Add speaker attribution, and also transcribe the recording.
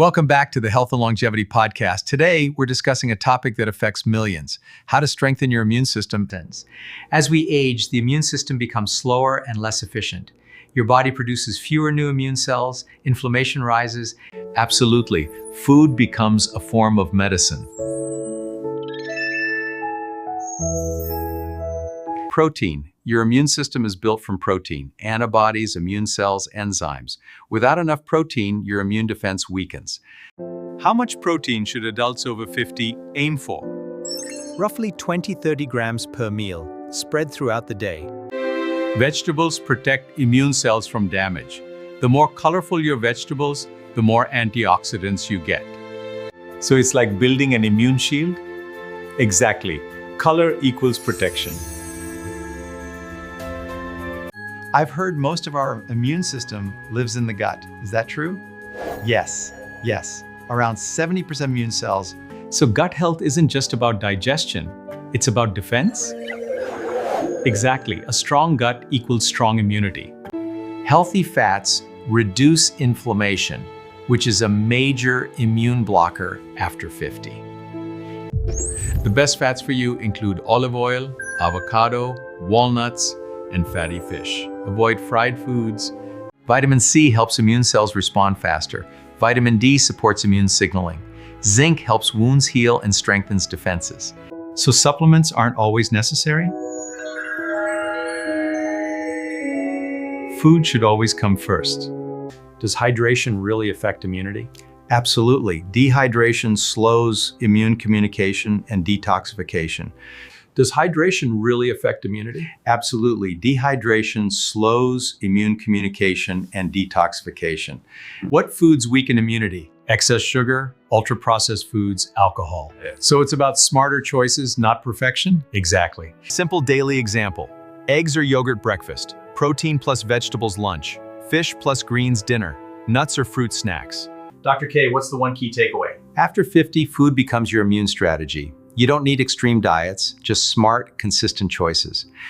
Speaker 1: Welcome back to the Health and Longevity Podcast. Today, we're discussing a topic that affects millions: how to strengthen your immune system. As we age, the immune system becomes slower and less efficient. Your body produces fewer new immune cells, inflammation rises. Absolutely, food becomes a form of medicine. Protein. Your immune system is built from protein: antibodies, immune cells, enzymes. Without enough protein, your immune defense weakens. How much protein should adults over 50 aim for?
Speaker 2: Roughly 20-30 grams per meal, spread throughout the day.
Speaker 1: Vegetables protect immune cells from damage. The more colorful your vegetables, the more antioxidants you get. So it's like building an immune shield? Exactly. Color equals protection.
Speaker 3: I've heard most of our immune system lives in the gut. Is that true? Yes. Around 70% immune cells.
Speaker 1: So gut health isn't just about digestion, it's about defense? Exactly. A strong gut equals strong immunity. Healthy fats reduce inflammation, which is a major immune blocker after 50. The best fats for you include olive oil, avocado, walnuts, and fatty fish. Avoid fried foods. Vitamin C helps immune cells respond faster. Vitamin D supports immune signaling. Zinc helps wounds heal and strengthens defenses. So supplements aren't always necessary? Food should always come first. Does hydration really affect immunity?
Speaker 3: Absolutely. Dehydration slows immune communication and detoxification.
Speaker 1: Does hydration really affect immunity?
Speaker 3: Absolutely. Dehydration slows immune communication and detoxification.
Speaker 1: What foods weaken immunity? Excess sugar, ultra-processed foods, alcohol. So it's about smarter choices, not perfection? Exactly.
Speaker 2: Simple daily example: eggs or yogurt breakfast, protein plus vegetables lunch, fish plus greens dinner, nuts or fruit snacks.
Speaker 1: Dr. K, what's the one key takeaway?
Speaker 3: After 50, food becomes your immune strategy. You don't need extreme diets, just smart, consistent choices.